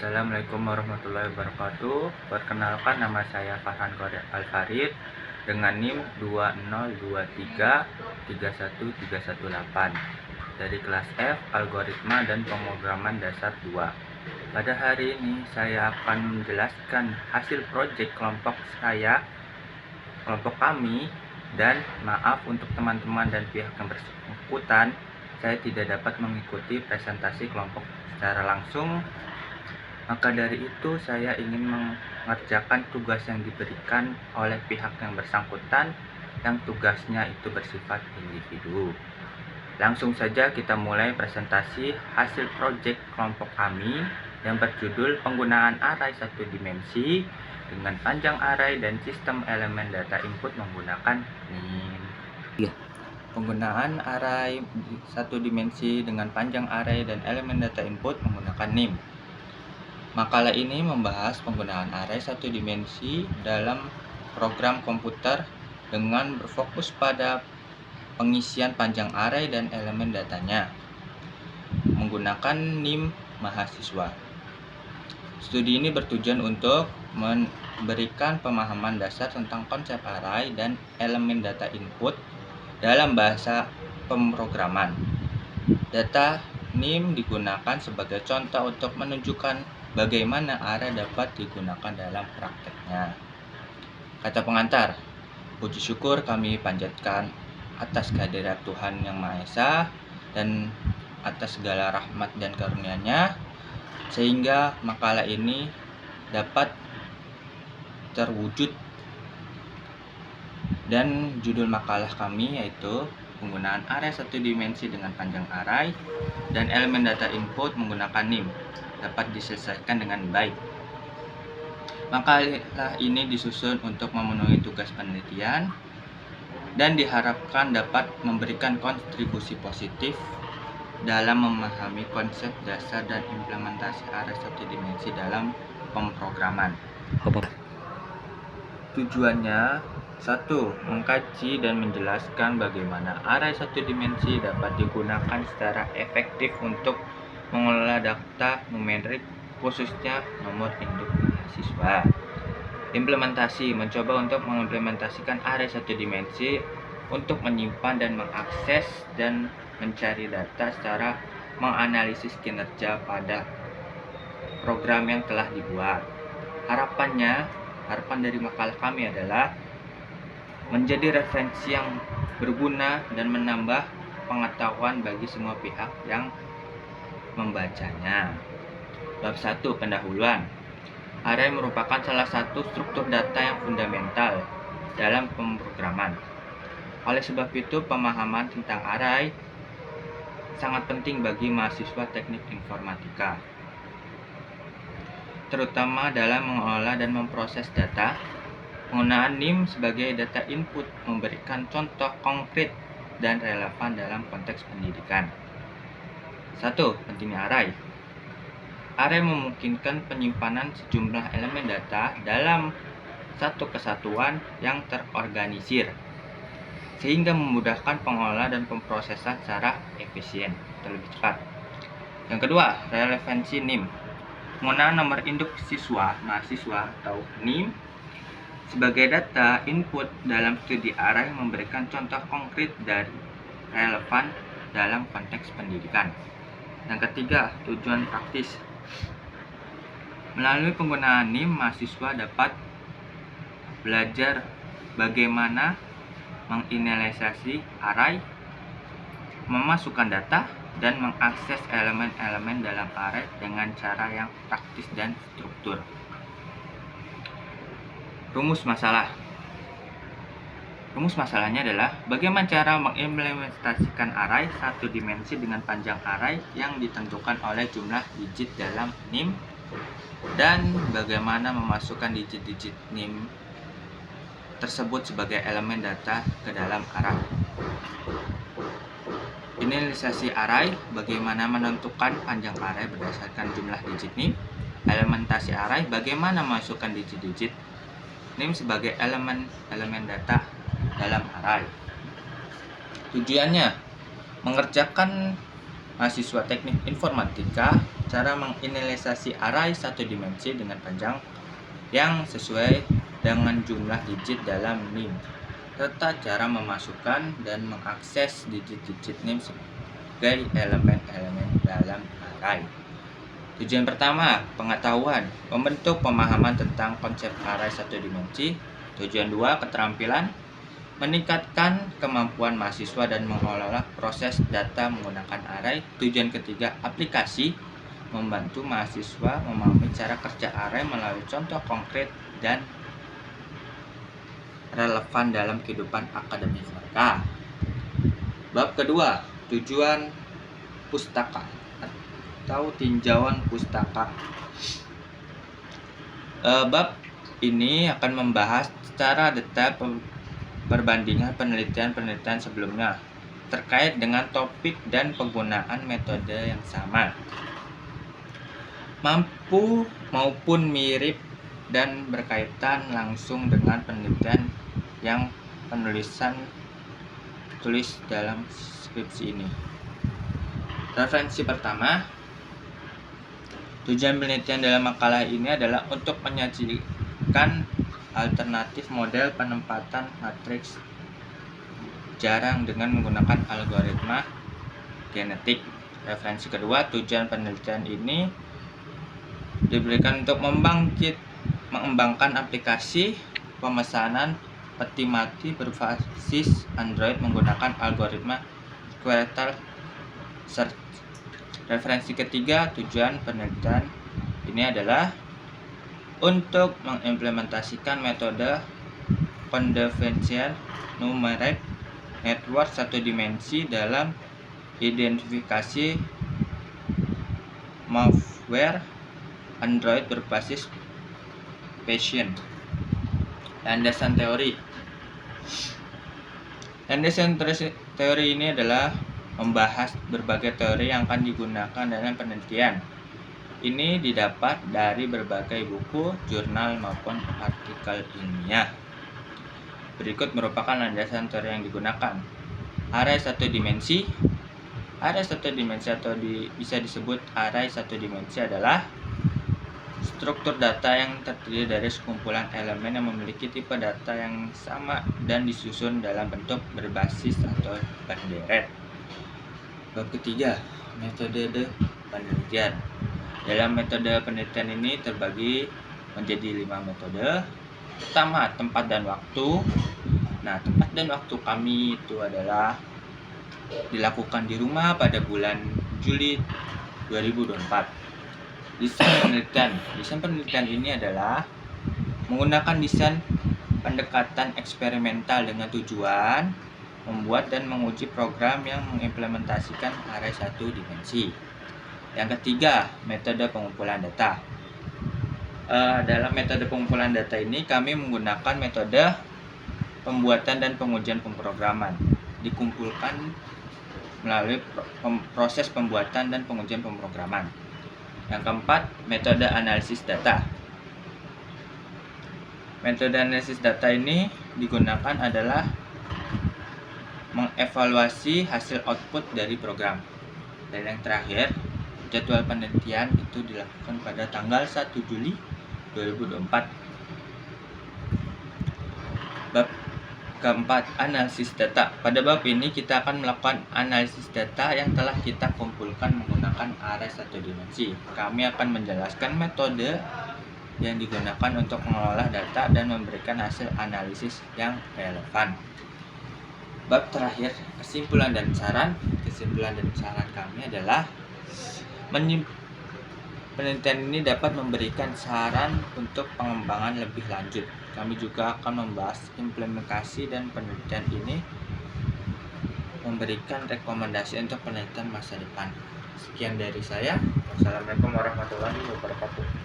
Assalamualaikum warahmatullahi wabarakatuh. Perkenalkan, nama saya Farhan Korek Alfarid dengan NIM 2023313118 dari kelas F Algoritma dan Pemrograman Dasar 2. Pada hari ini saya akan menjelaskan hasil proyek kelompok kami, dan maaf untuk teman-teman dan pihak yang bersangkutan, saya tidak dapat mengikuti presentasi kelompok secara langsung. Maka dari itu, saya ingin mengerjakan tugas yang diberikan oleh pihak yang bersangkutan, yang tugasnya itu bersifat individu. Langsung saja kita mulai presentasi hasil proyek kelompok kami yang berjudul penggunaan array satu dimensi dengan panjang array dan sistem elemen data input menggunakan NIM. Penggunaan array satu dimensi dengan panjang array dan elemen data input menggunakan NIM. Makalah ini membahas penggunaan array satu dimensi dalam program komputer dengan berfokus pada pengisian panjang array dan elemen datanya menggunakan NIM mahasiswa. Studi ini bertujuan untuk memberikan pemahaman dasar tentang konsep array dan elemen data input dalam bahasa pemrograman. Data NIM digunakan sebagai contoh untuk menunjukkan bagaimana array dapat digunakan dalam prakteknya. Kata pengantar, puji syukur kami panjatkan atas kehadirat Tuhan Yang Maha Esa dan atas segala rahmat dan karunia-Nya, sehingga makalah ini dapat terwujud. Dan judul makalah kami yaitu penggunaan array satu dimensi dengan panjang array dan elemen data input menggunakan NIM dapat diselesaikan dengan baik. Makalah ini disusun untuk memenuhi tugas penelitian dan diharapkan dapat memberikan kontribusi positif dalam memahami konsep dasar dan implementasi array satu dimensi dalam pemrograman. Tujuannya: 1. Mengkaji dan menjelaskan bagaimana array satu dimensi dapat digunakan secara efektif untuk mengelola data numerik, khususnya nomor induk mahasiswa. Implementasi: mencoba untuk mengimplementasikan array satu dimensi untuk menyimpan dan mengakses dan mencari data secara menganalisis kinerja pada program yang telah dibuat. Harapan dari makalah kami adalah menjadi referensi yang berguna dan menambah pengetahuan bagi semua pihak yang membacanya. Bab 1. Pendahuluan. Array merupakan salah satu struktur data yang fundamental dalam pemrograman. Oleh sebab itu, pemahaman tentang array sangat penting bagi mahasiswa teknik informatika, terutama dalam mengolah dan memproses data. Penggunaan NIM sebagai data input memberikan contoh konkret dan relevan dalam konteks pendidikan. 1. Pentingnya array. Array memungkinkan penyimpanan sejumlah elemen data dalam satu kesatuan yang terorganisir, sehingga memudahkan pengelolaan dan pemrosesan secara efisien atau lebih cepat. Yang kedua, relevansi NIM. Penggunaan nomor induk mahasiswa atau NIM sebagai data input dalam studi array memberikan contoh konkret dari relevan dalam konteks pendidikan. Yang ketiga, tujuan praktis. Melalui penggunaan NIM, mahasiswa dapat belajar bagaimana menginisialisasi array, memasukkan data, dan mengakses elemen-elemen dalam array dengan cara yang praktis dan struktur. Rumus masalah. Rumus masalahnya adalah bagaimana cara mengimplementasikan array satu dimensi dengan panjang array yang ditentukan oleh jumlah digit dalam NIM, dan bagaimana memasukkan digit-digit NIM tersebut sebagai elemen data ke dalam array. Inisialisasi array, bagaimana menentukan panjang array berdasarkan jumlah digit NIM. Elementasi array, bagaimana memasukkan digit-digit NIM sebagai elemen data dalam array. Tujuannya mengerjakan mahasiswa teknik informatika cara menginisialisasi array satu dimensi dengan panjang yang sesuai dengan jumlah digit dalam NIM, serta cara memasukkan dan mengakses digit-digit NIM sebagai elemen-elemen dalam array. Tujuan pertama, pengetahuan, membentuk pemahaman tentang konsep array satu dimensi. Tujuan 2, keterampilan, meningkatkan kemampuan mahasiswa dan mengelola proses data menggunakan array. Tujuan ketiga, aplikasi, membantu mahasiswa memahami cara kerja array melalui contoh konkret dan relevan dalam kehidupan akademik mereka. Bab kedua, tujuan pustaka atau tinjauan pustaka. Bab ini akan membahas secara detail perbandingan penelitian-penelitian sebelumnya terkait dengan topik dan penggunaan metode yang sama, mampu maupun mirip dan berkaitan langsung dengan penelitian yang tulis dalam skripsi ini. Referensi pertama, tujuan penelitian dalam makalah ini adalah untuk menyajikan alternatif model penempatan matriks jarang dengan menggunakan algoritma genetik. Referensi kedua, tujuan penelitian ini diberikan untuk mengembangkan aplikasi pemesanan peti mati berbasis Android menggunakan algoritma Querytel Search. Referensi ketiga, tujuan penelitian ini adalah untuk mengimplementasikan metode convolutional numeric network satu dimensi dalam identifikasi malware Android berbasis Bayesian. Landasan teori. Landasan teori ini adalah membahas berbagai teori yang akan digunakan dalam penelitian. Ini didapat dari berbagai buku, jurnal, maupun artikel ilmiah. Berikut merupakan landasan teori yang digunakan. Array satu dimensi. Array satu dimensi atau bisa disebut array satu dimensi adalah struktur data yang terdiri dari sekumpulan elemen yang memiliki tipe data yang sama dan disusun dalam bentuk berbasis atau berderet. Bab ketiga, metode penelitian. Dalam metode penelitian ini terbagi menjadi 5 metode. Pertama, tempat dan waktu. Nah, tempat dan waktu kami itu adalah dilakukan di rumah pada bulan Juli 2024. Desain penelitian. Desain penelitian ini adalah menggunakan desain pendekatan eksperimental dengan tujuan membuat dan menguji program yang mengimplementasikan array satu dimensi. Yang ketiga, metode pengumpulan data. Dalam metode pengumpulan data ini kami menggunakan metode pembuatan dan pengujian pemrograman. Dikumpulkan melalui proses pembuatan dan pengujian pemrograman. Yang keempat, metode analisis data. Metode analisis data ini digunakan adalah mengevaluasi hasil output dari program. Dan yang terakhir, jadwal penelitian itu dilakukan pada tanggal 1 Juli 2024. Bab keempat, analisis data. Pada bab ini kita akan melakukan analisis data yang telah kita kumpulkan menggunakan array satu dimensi. Kami akan menjelaskan metode yang digunakan untuk mengolah data dan memberikan hasil analisis yang relevan. Bab terakhir, kesimpulan dan saran. Kesimpulan dan saran kami adalah penelitian ini dapat memberikan saran untuk pengembangan lebih lanjut. Kami juga akan membahas implementasi dan penelitian ini memberikan rekomendasi untuk penelitian masa depan. Sekian dari saya. Wassalamualaikum warahmatullahi wabarakatuh.